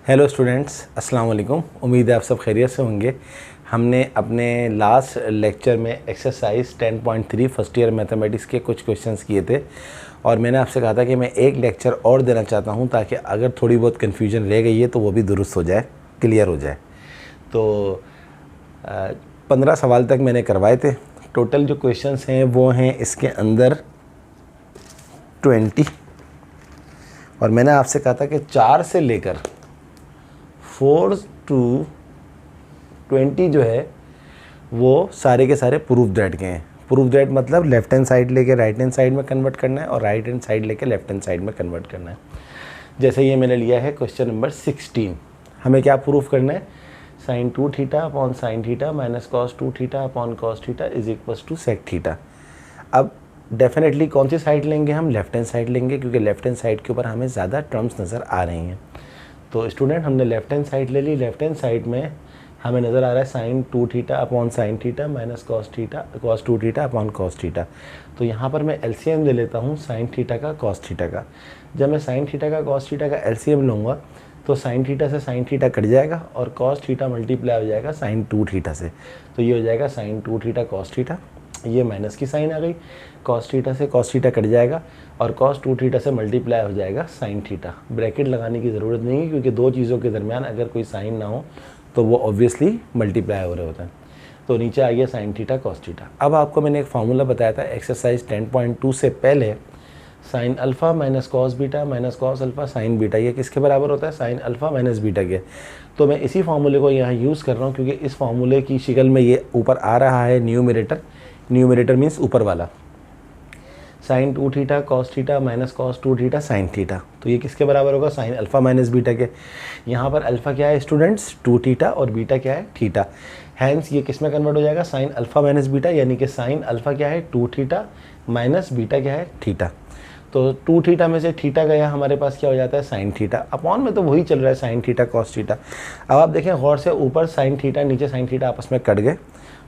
Hello students, अस्सलाम वालेकुम। उम्मीद है आप सब खैरियत से होंगे। हमने अपने लास्ट लेक्चर में एक्सरसाइज 10.3 फर्स्ट ईयर मैथमेटिक्स के कुछ क्वेश्चंस किए थे और मैंने आपसे कहा था कि मैं एक लेक्चर और देना चाहता हूं ताकि अगर थोड़ी बहुत कन्फ्यूजन रह गई है तो वो भी दुरुस्त हो जाए, क्लियर हो जाए। तो 15 सवाल तक मैंने करवाए थे। टोटल जो क्वेश्चंस हैं वो हैं इसके अंदर 20 और मैंने आपसे कहा था कि 4 से लेकर 4 to 20 जो है वो सारे के सारे प्रूफ दैट के हैं। प्रूफ दैट मतलब लेफ्ट हैंड साइड लेके राइट हैंड साइड में कन्वर्ट करना है और राइट हैंड साइड लेके लेफ्ट हैंड साइड में कन्वर्ट करना है। जैसे ये मैंने लिया है क्वेश्चन नंबर 16। हमें क्या प्रूफ करना है? Sine 2 theta upon sine theta minus cos 2 theta upon cos theta is equals to sec theta. अब डेफिनेटली कौन सी साइड लेंगे? हम लेफ्ट हैंड साइड लेंगे क्योंकि लेफ्ट हैंड साइड के ऊपर हमें ज़्यादा टर्म्स नज़र आ रही हैं। तो स्टूडेंट हमने लेफ्ट हैंड साइड ले ली। लेफ्ट हैंड साइड में हमें नज़र आ रहा है sine 2 theta upon sine theta minus cos 2 theta upon cos theta. तो यहाँ पर मैं एलसीएम ले लेता हूँ साइन थीटा का कॉस थीटा का। जब मैं साइन थीटा का कॉस थीटा का एलसीएम लूँगा तो साइन थीटा से साइन थीटा कट जाएगा और कॉस थीटा मल्टीप्लाई हो जाएगा साइन 2 थीटा से। तो ये हो जाएगा साइन 2 थीटा कॉस थीटा। ये माइनस की साइन आ गई। कॉस थीटा से कॉस थीटा कट जाएगा और कॉस 2 थीटा से मल्टीप्लाई हो जाएगा साइन थीटा। ब्रैकेट लगाने की ज़रूरत नहीं है क्योंकि दो चीज़ों के दरमियान अगर कोई साइन ना हो तो वो ऑब्वियसली मल्टीप्लाई हो रहे होते हैं। तो नीचे आ गया साइन थीटा कॉस थीटा। अब आपको मैंने एक फार्मूला बताया था एक्सरसाइज 10.2 से पहले, sign alpha minus cos beta minus cos alpha sine beta. ये किसके बराबर होता है? साइन अल्फ़ा माइनस बीटा के। तो मैं इसी फार्मूले को यहाँ यूज़ कर रहा हूँ क्योंकि इस फार्मूले की शक्ल में ये ऊपर आ रहा है न्यूमरेटर। न्यूमरेटर मीन्स ऊपर वाला। Sine 2 theta cos theta minus cos 2 theta sine theta. तो ये किसके बराबर होगा? साइन अल्फ़ा माइनस बीटा के। यहाँ पर अल्फ़ा क्या है स्टूडेंट्स? 2 थीटा और बीटा क्या है? थीटा। हैंस ये किस में कन्वर्ट हो जाएगा? साइन अल्फ़ा माइनस बीटा, यानी कि साइन अल्फ़ा क्या है? 2 थीटा माइनस बीटा क्या है? थीटा। तो 2 थीटा में से थीटा गया, हमारे पास क्या हो जाता है? Sine theta. अपॉन में तो वही चल रहा है साइन थीटा कॉस थीटा। अब आप देखें गौर से, ऊपर साइन थीटा नीचे साइन थीटा आपस में कट गए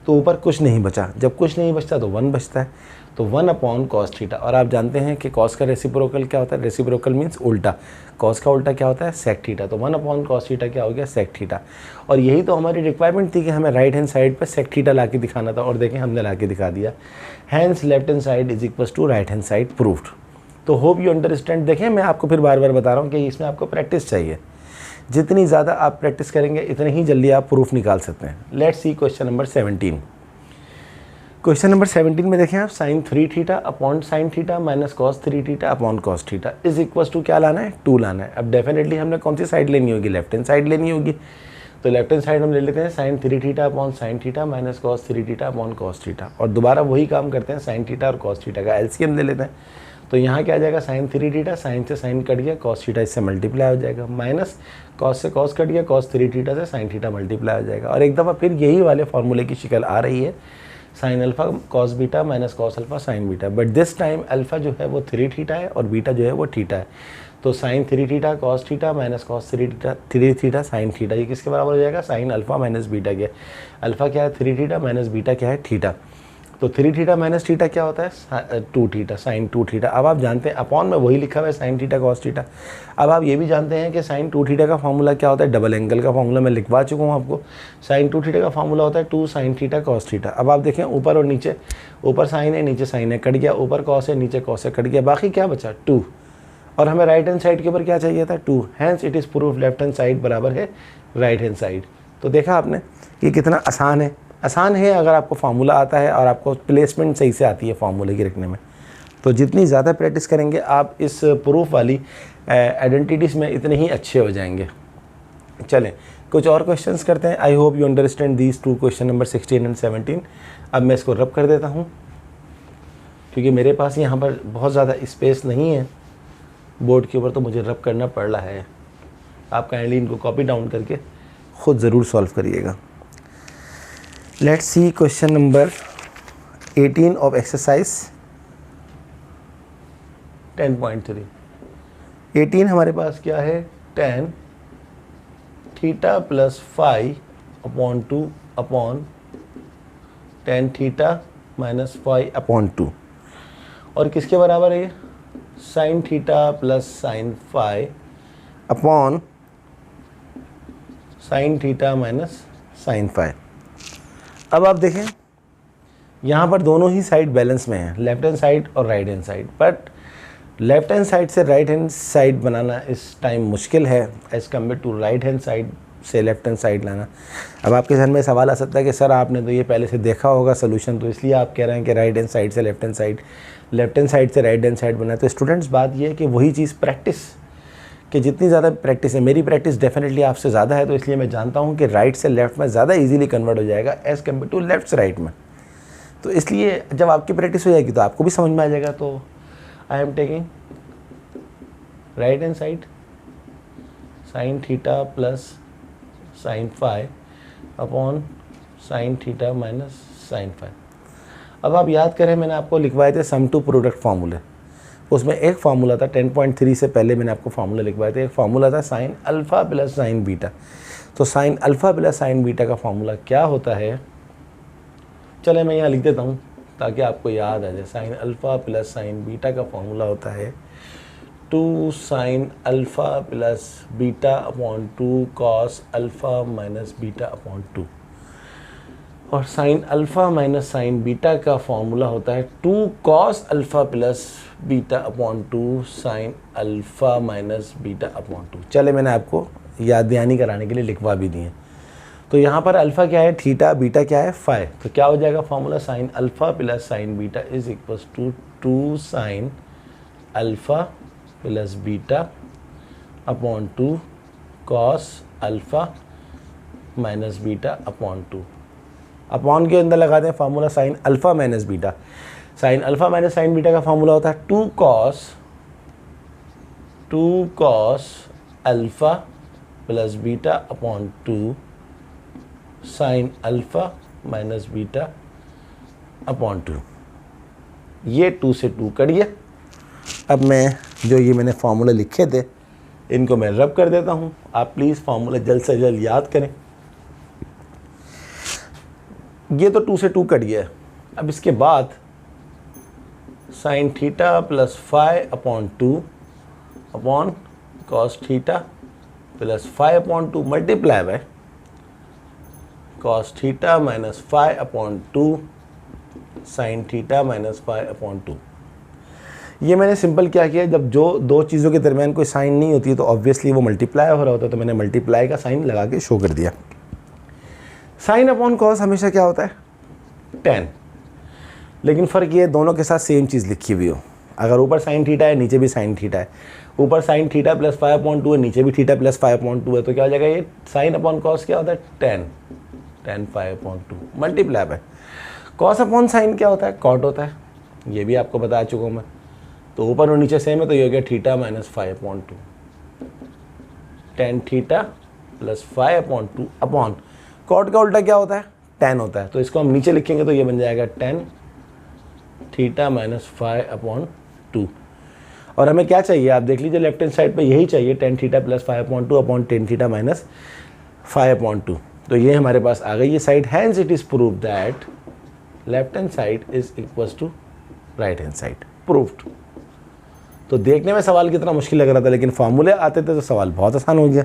तो ऊपर कुछ नहीं बचा। जब कुछ नहीं बचता तो 1 बचता है। तो 1 अपॉन कॉस थीटा। और आप जानते हैं कि कॉस का रेसिप्रोकल क्या होता है? रेसिप्रोकल मीन्स उल्टा। कॉस का उल्टा क्या होता है? Sec theta. तो 1 अपॉन कॉस थीटा क्या हो गया? Sec theta. और यही तो हमारी रिक्वायरमेंट थी कि हमें राइट हैंड साइड पर सेक थीटा ला के दिखाना था और देखें हमने ला के दिखा दिया। Hence left hand side is equals to right hand side proved. तो होप यू अंडरस्टैंड। देखें मैं आपको फिर बार बार बता रहा हूँ कि इसमें आपको प्रैक्टिस चाहिए। जितनी ज़्यादा आप प्रैक्टिस करेंगे इतने ही जल्दी आप प्रूफ निकाल सकते हैं। Let's see question number 17। Question number 17 में देखें आप, sine 3 theta upon sine theta minus cos 3 theta upon cos theta is equals to क्या लाना है? 2 लाना है। अब डेफिनेटली हमने कौन सी साइड लेनी होगी? लेफ्ट हैंड साइड लेनी होगी। तो लेफ्ट हैंड साइड हम ले लेते हैं sine 3 theta upon sine theta minus cos 3 theta upon cos theta. और दोबारा वही काम करते हैं, साइन थीटा और कॉस थीटा का एलसीएम ले लेते हैं। तो यहाँ क्या आ जाएगा? साइन 3 थीटा, साइन से साइन कट गया, कॉस थीटा इससे मल्टीप्लाई हो जाएगा, माइनस कॉस से कॉस कट गया, कॉस 3 थीटा से साइन थीटा मल्टीप्लाई हो जाएगा। और एक दफ़ा फिर यही वाले फार्मूले की शक्ल आ रही है, sine alpha cos beta minus cos alpha sine beta. But this time alpha जो है वो 3 थीटा है और बीटा जो है वो थीटा है। तो sine 3 theta cos theta minus cos 3 theta sine theta, ये किसके बराबर हो जाएगा? साइन अल्फ़ा माइनस बीटा के। अल्फ़ा क्या है? 3 थीटा माइनस बीटा क्या है? थीटा। तो 3 थीटा माइनस थीटा क्या होता है? 2 थीटा साइन 2 थीटा। अब आप जानते हैं अपॉन में वही लिखा हुआ है साइन थीटा कॉस थीटा। अब आप ये भी जानते हैं कि साइन 2 थीटा का फार्मूला क्या होता है? डबल एंगल का फार्मूला मैं लिखवा चुका हूँ आपको। साइन 2 थीटा का फार्मूला होता है 2 साइन थीटा कॉस थीटा। अब आप देखें ऊपर और नीचे, ऊपर साइन है नीचे साइन है, कट गया। ऊपर कॉस है नीचे कॉस है, कट गया। बाकी क्या बचा? 2। और हमें राइट हैंड साइड के ऊपर क्या चाहिए था? 2। Hence it is proof left hand side बराबर है राइट हैंड साइड। तो देखा आपने कि कितना आसान है। आसान है अगर आपको फार्मूला आता है और आपको प्लेसमेंट सही से आती है फार्मूले की रखने में। तो जितनी ज़्यादा प्रैक्टिस करेंगे आप इस प्रूफ वाली आइडेंटिटीज़ में इतने ही अच्छे हो जाएंगे। चलें कुछ और क्वेश्चंस करते हैं। आई hope you understand these 2 question number 16 and 17। अब मैं इसको रब कर देता हूँ क्योंकि मेरे पास यहाँ पर बहुत ज़्यादा स्पेस नहीं है बोर्ड के ऊपर, तो मुझे रब करना पड़ रहा है। आप काइंडली इनको कॉपी डाउन करके ख़ुद ज़रूर सॉल्व करिएगा। Let's see question number 18 of exercise 10.3। 18 हमारे पास क्या है? tan theta plus phi upon 2 upon tan theta minus phi upon 2। और किसके बराबर है? Sine theta plus sine phi upon sine theta minus sine phi. अब आप देखें यहाँ पर दोनों ही साइड बैलेंस में है, लेफ्ट हैंड साइड और right hand side, but left hand side से राइट हैंड साइड बनाना इस टाइम मुश्किल है as compare to right hand side से लेफ्ट हैंड साइड लाना। अब आपके ध्यान में सवाल आ सकता है कि सर आपने तो ये पहले से देखा होगा सोल्यूशन, तो इसलिए आप कह रहे हैं कि राइट हैंड साइड से left hand side, left hand side से राइट हैंड साइड बना। तो स्टूडेंट्स बात ये है कि वही चीज़ प्रैक्टिस, कि जितनी ज़्यादा प्रैक्टिस है, मेरी प्रैक्टिस डेफिनेटली आपसे ज़्यादा है, तो इसलिए मैं जानता हूँ कि राइट से लेफ्ट में ज़्यादा ईजिली कन्वर्ट हो जाएगा एज़ कम्पेयर टू लेफ्ट से राइट में। तो इसलिए जब आपकी प्रैक्टिस हो जाएगी तो आपको भी समझ में आ जाएगा। तो I am taking right hand side sine theta plus sine phi upon sine theta minus sine phi. अब आप याद करें मैंने आपको लिखवाए थे सम टू प्रोडक्ट फार्मूले, उसमें एक फार्मूला था 10.3 से पहले मैंने आपको फार्मूला लिखवाए थे, एक फार्मूला था sine alpha plus sine beta. तो sine alpha plus sine beta का फार्मूला क्या होता है, चले मैं यहाँ लिख देता हूँ ताकि आपको याद आ जाए। Sign alpha plus sine beta का फार्मूला होता है 2 sine alpha plus beta upon 2 cos alpha minus beta upon 2। और sign alpha minus sine beta का फॉर्मूला होता है 2 cos alpha plus beta upon 2 sine alpha minus beta upon 2। चले मैंने आपको याद दहानी कराने के लिए लिखवा भी दिए। तो यहाँ पर अल्फ़ा क्या है थीटा, बीटा क्या है फाई। तो क्या हो जाएगा formula, sine alpha plus sine beta is equals to 2 sine alpha plus beta upon 2 cos alpha minus beta upon 2। Upon के अंदर लगाते हैं formula sine alpha minus beta. Sine alpha minus sine beta का formula होता है 2 cos alpha plus beta upon 2 sine alpha minus beta upon 2। ये 2 से 2 cut गया। अब मैं जो ये मैंने फार्मूला लिखे थे इनको मैं रब कर देता हूँ, आप प्लीज़ फार्मूला जल्द से जल्द याद करें। ये तो 2 से 2 कट गया। अब इसके बाद sine theta plus phi upon 2 upon cos theta plus phi upon 2 multiply by cos theta minus phi upon 2 sine theta minus phi upon 2। ये मैंने सिंपल क्या किया, जब जो दो चीज़ों के दरमियान कोई साइन नहीं होती है तो ऑब्वियसली वो मल्टीप्लाई हो रहा होता है, तो मैंने मल्टीप्लाई का साइन लगा के शो कर दिया। साइन अपॉन कॉस हमेशा क्या होता है 10, लेकिन फ़र्क ये दोनों के साथ सेम चीज़ लिखी हुई हो। अगर ऊपर साइन थीटा है नीचे भी साइन थीटा है, ऊपर sine theta plus phi upon 2 है नीचे भी थीटा प्लस फाई अपॉन 2 है, तो क्या हो जाएगा ये साइन अपॉन कॉस क्या होता है 10 phi upon 2 multiply by cos upon sine क्या होता है कॉट होता है, ये भी आपको बता चुका हूँ मैं। तो ऊपर और नीचे सेम है तो ये हो गया theta minus phi upon 2 10 theta plus phi upon 2 upon cot का उल्टा क्या होता है 10 होता है, तो इसको हम नीचे लिखेंगे तो ये बन जाएगा 10 थीटा माइनस फाई अपॉन 2। और हमें क्या चाहिए आप देख लीजिए, लेफ्ट हैंड साइड पे यही चाहिए 10 theta plus phi upon 2 upon 10 theta minus phi upon 2। तो ये हमारे पास आ गई ये side. Hence it is prove that left hand side is equals to right hand side, proved. तो देखने में सवाल कितना मुश्किल लग रहा था, लेकिन फार्मूले आते थे तो सवाल बहुत आसान हो गया।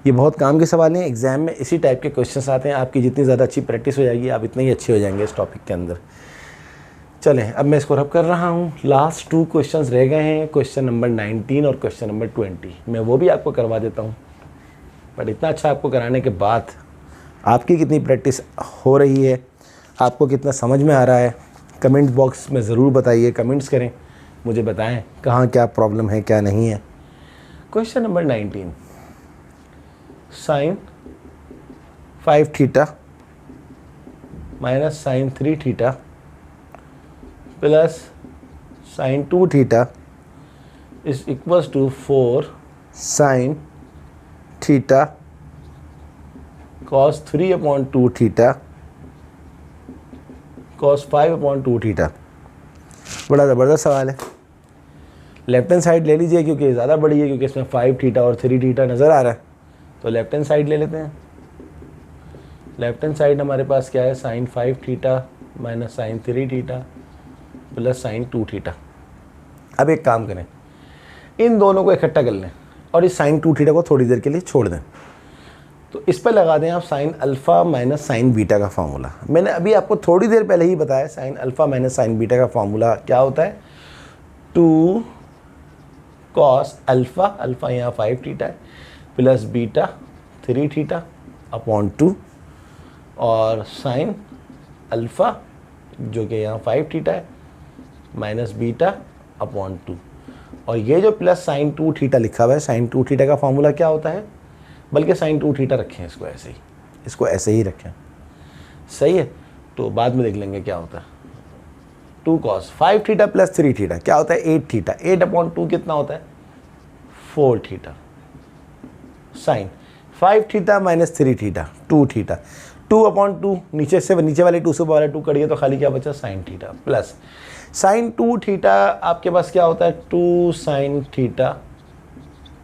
ये बहुत काम के सवाल हैं, एग्जाम में इसी टाइप के क्वेश्चंस आते हैं। आपकी जितनी ज़्यादा अच्छी प्रैक्टिस हो जाएगी आप इतने ही अच्छे हो जाएंगे इस टॉपिक के अंदर। चलें अब मैं इसको रब कर रहा हूँ। लास्ट 2 क्वेश्चंस रह गए हैं, क्वेश्चन नंबर 19 और क्वेश्चन नंबर 20। मैं वो भी आपको करवा देता हूँ, बट इतना अच्छा आपको कराने के बाद आपकी कितनी प्रैक्टिस हो रही है, आपको कितना समझ में आ रहा है, कमेंट बॉक्स में ज़रूर बताइए, कमेंट्स करें, मुझे बताएं कहाँ क्या प्रॉब्लम है क्या नहीं है। Question number 19, sine 5 theta minus sine 3 theta plus sine 2 theta is equals to 4 sine theta cos 3 upon 2 theta cos 5 upon 2 theta. बड़ा ज़बरदस्त सवाल है। लेफ्ट हैंड साइड ले लीजिए क्योंकि ज़्यादा बड़ी है, क्योंकि इसमें 5 थीटा और 3 थीटा नज़र आ रहा है, तो लेफ्ट हैंड साइड ले लेते हैं। लेफ्ट हैंड साइड हमारे पास क्या है sine 5 theta minus sine 3 theta plus sine 2 theta. अब एक काम करें, इन दोनों को इकट्ठा कर लें और इस साइन 2 थीटा को थोड़ी देर के लिए छोड़ दें। तो इस पर लगा दें आप sign alpha minus sine beta का फार्मूला। मैंने अभी आपको थोड़ी देर पहले ही बताया sign alpha minus sine beta का फार्मूला क्या होता है, 2 कॉस अल्फ़ा, अल्फ़ा यहाँ 5 थीटा है, प्लस बीटा 3 थीटा अपॉन 2 और साइन अल्फ़ा जो कि यहाँ 5 थीटा है माइनस बीटा अपॉन 2। और ये जो प्लस साइन 2 थीटा लिखा हुआ है, साइन 2 थीटा का फार्मूला क्या होता है, बल्कि साइन 2 थीटा रखें, इसको ऐसे ही रखें, सही है। तो बाद में देख लेंगे क्या होता है। 2 कॉस 5 थीटा प्लस 3 थीटा क्या होता है, 8 थीटा। 8 अपॉन 2 कितना होता है, 4 theta. Sine 5 theta minus 3 theta 2 theta. 2 upon 2 नीचे वाले 2 से वाले 2 कट गया तो खाली क्या बचा, sign theta. Plus sine 2 theta आपके पास क्या होता है, 2 साइन थीटा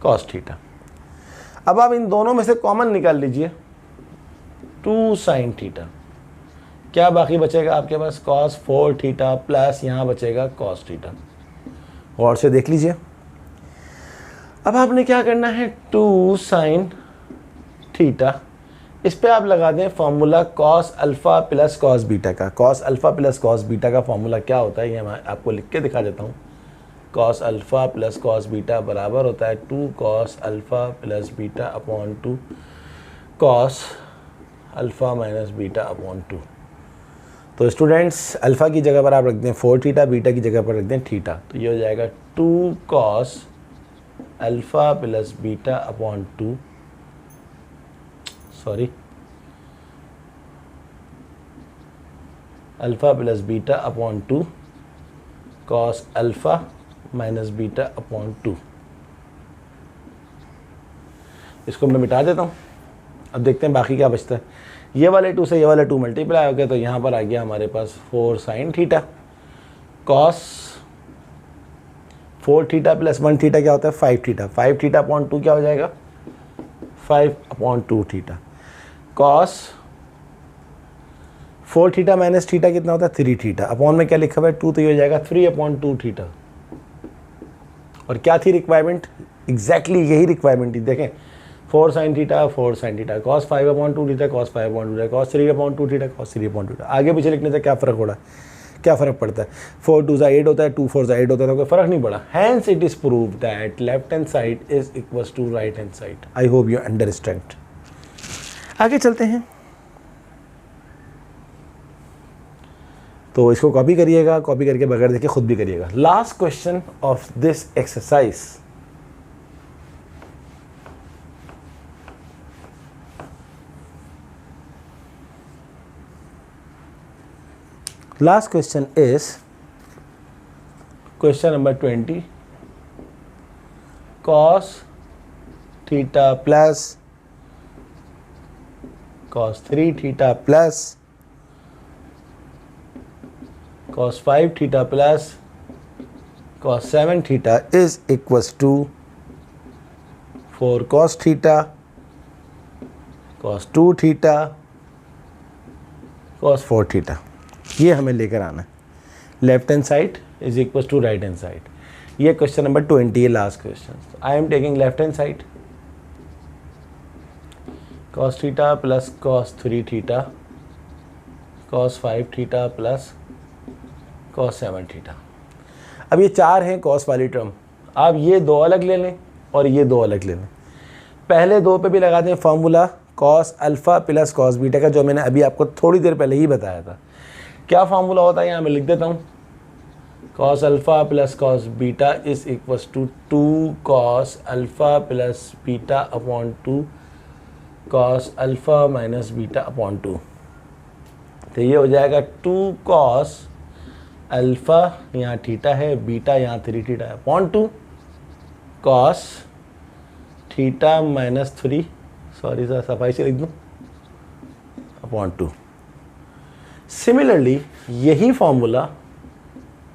कॉस थीटा। अब आप इन दोनों में से कॉमन निकाल लीजिए, 2 साइन थीटा, क्या बाकी बचेगा आपके पास, कॉस 4 थीटा प्लस यहाँ बचेगा कॉस थीटा। और से देख लीजिए। अब आपने क्या करना है, 2 साइन थीटा, इस पे आप लगा दें formula cos alpha plus cos beta का। Cos alpha plus cos beta का फॉर्मूला क्या होता है, ये मैं आपको लिख के दिखा देता हूँ। Cos alpha plus cos beta बराबर होता है 2 cos alpha plus beta upon 2 cos alpha minus beta upon 2। तो स्टूडेंट्स अल्फ़ा की जगह पर आप रख दें 4 थीटा, बीटा की जगह पर रख दें थीटा, तो ये हो जाएगा 2 cos alpha plus beta upon 2, sorry alpha plus beta upon 2 cos alpha minus beta upon 2। इसको मैं मिटा देता हूँ। अब देखते हैं बाकी क्या बचता है। ये वाले 2 से ये वाले 2 मल्टीप्लाई हो गया तो यहाँ पर आ गया हमारे पास 4 sine theta cos 4 theta plus 1 theta क्या होता है, 5 थीटा। 5 थीटा अपॉन 2 क्या हो जाएगा, 5 upon 2 theta cos 4 theta minus theta कितना होता है, 3 थीटा। अपॉन में क्या लिखा हुआ है 2, तो ये हो जाएगा 3 अपॉन 2 थीटा। और क्या थी रिक्वायरमेंट, एग्जैक्टली यही रिक्वायरमेंट थी। देखें 4 sine theta cos 5 upon 2 theta cos 5 upon 2 theta cos 3 upon 2 theta cos 3 upon 2 theta. आगे पीछे लिखने से क्या फ़र्क हो रहा है, क्या फ़र्क पड़ता है, 4 2 8 होता है, 2 4 8 होता है, तो कोई फ़र्क नहीं पड़ा। Hence it is prove that left hand side is equals to right hand side. I hope you understand. आगे चलते हैं। तो इसको कॉपी करिएगा, कॉपी करके बगैर देखे खुद भी करिएगा। Last question of this exercise, last question is question number 20, cos theta plus cos 3 theta plus cos 5 theta plus cos 7 theta is equals to 4 cos theta cos 2 theta cos 4 theta। ये हमें लेकर आना है। Left hand side is equals to right hand side. ये question number 20 है, last question. I am taking left hand side cos theta plus cos 3 theta cos 5 theta plus cos 7 theta. अब ये 4 हैं कॉस वाली टर्म, आप ये 2 अलग ले लें और ये 2 अलग ले लें। पहले 2 पे भी लगा दें formula cos alpha plus cos beta का, जो मैंने अभी आपको थोड़ी देर पहले ही बताया था। क्या फार्मूला होता है, यहाँ मैं लिख देता हूँ, cos alpha plus cos beta is equals to 2 cos alpha plus beta upon 2 cos alpha minus beta upon 2। तो ये हो जाएगा 2 कॉस अल्फ़ा यहाँ थीटा है, बीटा यहाँ 3 थीटा है, upon 2 cos theta minus 3, sorry sir सफाई से लिख दूँ, अपॉन 2। सिमिलरली यही फॉर्मूला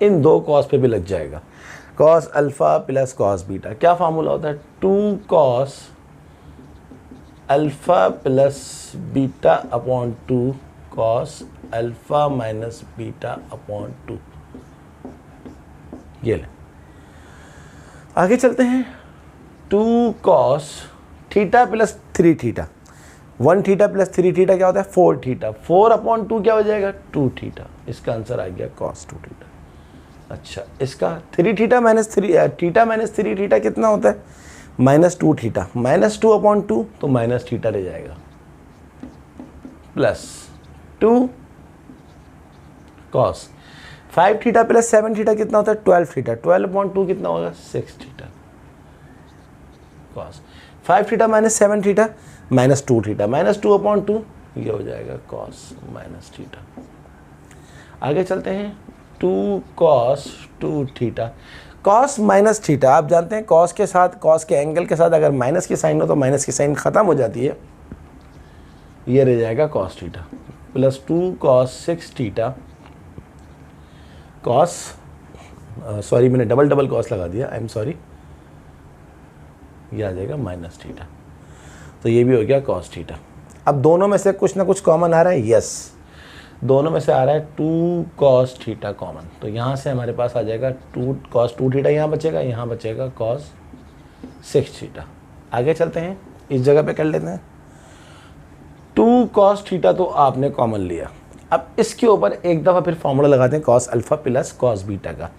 इन 2 कॉस पे भी लग जाएगा। Cos alpha plus cos beta, क्या फार्मूला होता है, 2 cos alpha plus beta upon 2 cos alpha minus beta upon 2। ये ले, आगे चलते हैं। 2 cos theta plus 3 theta, 1 theta plus 3 theta क्या होता है 4 थीटा, 4/2 क्या हो जाएगा 2 थीटा। इसका आंसर आ गया cos 2 थीटा। अच्छा, इसका 3 theta minus 3 theta minus 3 theta कितना होता है -2 थीटा, -2/2 तो माइनस थीटा रह जाएगा, plus 2 cos 5 theta plus 7 theta कितना होता है 12 थीटा, 12/2 कितना होगा 6 theta, cos 5 theta minus 7 theta -2 theta, -2/2 ये हो जाएगा cos माइनस थीटा। आगे चलते हैं 2 cos 2 theta, cos minus theta आप जानते हैं cos के साथ, cos के एंगल के साथ अगर माइनस की साइन हो तो माइनस की साइन ख़त्म हो जाती है, ये रह जाएगा cos theta, plus 2 cos 6 theta, cos sorry मैंने डबल cos लगा दिया, आई एम सॉरी, ये आ जाएगा माइनस थीटा, तो ये भी हो गया cos थीटा। अब दोनों में से कुछ ना कुछ कॉमन आ रहा है, यस दोनों में से आ रहा है 2 cos थीटा कॉमन, तो यहाँ से हमारे पास आ जाएगा 2 cos 2 थीटा, यहाँ बचेगा cos 6 थीटा। आगे चलते हैं, इस जगह पे कर लेते हैं 2 cos थीटा तो आपने कॉमन लिया। अब इसके ऊपर एक दफ़ा फिर फॉर्मूला लगाते हैं cos alpha plus cos beta का।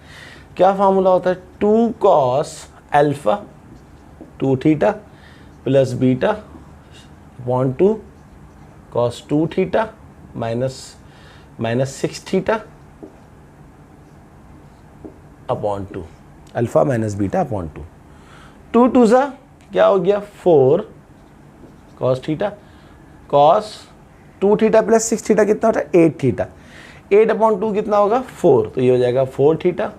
क्या फार्मूला होता है 2 cos alpha 2 theta plus beta upon 2 cos 2 theta minus 6 theta upon 2, alpha minus beta upon 2, 2 2 ज़ा क्या हो गया 4 cos theta, cos 2 theta plus 6 theta कितना होता है 8 थीटा, 8/2 कितना होगा 4, तो ये हो जाएगा 4 theta,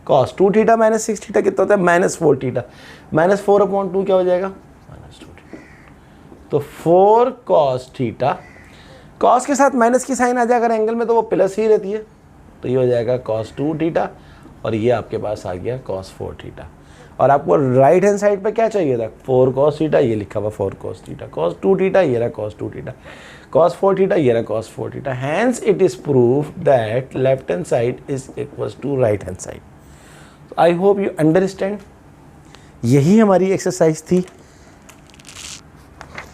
cos 2 theta minus 6 theta कितना होता है -4 थीटा, -4/2 क्या हो जाएगा -2 थीटा, तो 4 cos थीटा, cos के साथ माइनस की साइन आ जाए अगर एंगल में तो वो प्लस ही रहती है, तो ये हो जाएगा cos 2 थीटा, और ये आपके पास आ गया cos 4 थीटा। और आपको राइट हैंड साइड पे क्या चाहिए था 4 cos थीटा, ये लिखा हुआ 4 cos थीटा, cos 2 थीटा ये रहा cos 2 थीटा, cos 4 थीटा ये रहा cos 4 theta. Hence it is proof that left hand side is equals to right hand side. I hope you understand. यही हमारी एक्सरसाइज थी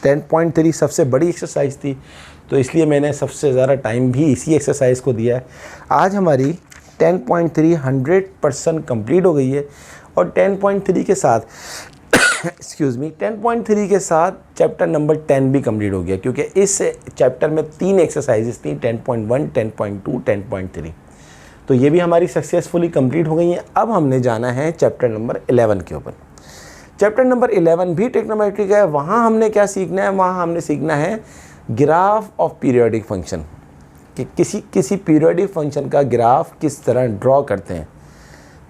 10.3, सबसे बड़ी एक्सरसाइज थी, तो इसलिए मैंने सबसे ज़्यादा टाइम भी इसी एक्सरसाइज को दिया है। आज हमारी 10.3 100% कंप्लीट हो गई है, और 10.3 के साथ एक्सक्यूज़ मी 10.3 के साथ चैप्टर नंबर 10 भी कंप्लीट हो गया, क्योंकि इस चैप्टर में 3 एक्सरसाइजेस थी 10.1, 10.2, 10.3, तो ये भी हमारी सक्सेसफुली कंप्लीट हो गई हैं। अब हमने जाना है चैप्टर नंबर 11 के ऊपर। चैप्टर नंबर 11 भी ट्रिग्नोमेट्री का है। वहाँ हमने क्या सीखना है, वहाँ हमने सीखना है ग्राफ ऑफ पीरियोडिक फंक्शन, कि किसी पीरियोडिक फंक्शन का ग्राफ किस तरह ड्रॉ करते हैं।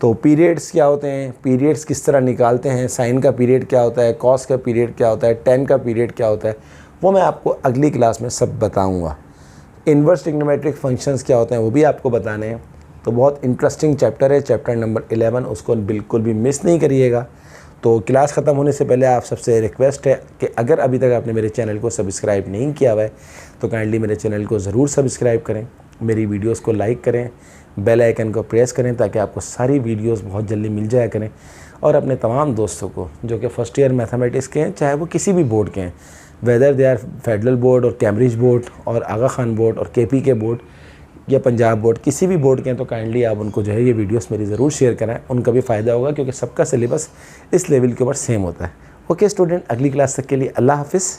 तो पीरियड्स क्या होते हैं, पीरियड्स किस तरह निकालते हैं, साइन का पीरियड क्या होता है, कॉस का पीरियड क्या होता है, टेन का पीरियड क्या होता है, वो मैं आपको अगली क्लास में सब बताऊँगा। इन्वर्स ट्रिग्नोमेट्रिक फंक्शंस क्या होते हैं वो भी आपको बताने हैं। तो बहुत इंटरेस्टिंग चैप्टर है चैप्टर नंबर 11, उसको बिल्कुल भी मिस नहीं करिएगा। तो क्लास ख़त्म होने से पहले आप सबसे रिक्वेस्ट है कि अगर अभी तक आपने मेरे चैनल को सब्सक्राइब नहीं किया हुआ है तो काइंडली मेरे चैनल को ज़रूर सब्सक्राइब करें, मेरी वीडियोस को लाइक करें, बेल आइकन को प्रेस करें ताकि आपको सारी वीडियोस बहुत जल्दी मिल जाया करें। और अपने तमाम दोस्तों को जो कि फ़र्स्ट ईयर मैथमेटिक्स के हैं, चाहे वो किसी भी बोर्ड के हैं, whether they are federal board और कैम्ब्रिज बोर्ड और आगा खान बोर्ड और केपी के बोर्ड या पंजाब बोर्ड, किसी भी बोर्ड के हैं, तो काइंडली आप उनको जो है ये वीडियोस मेरी ज़रूर शेयर कराएं, उनका भी फ़ायदा होगा क्योंकि सबका सिलेबस इस लेवल के ऊपर सेम होता है। ओके स्टूडेंट, अगली क्लास तक के लिए अल्लाह हाफिज़।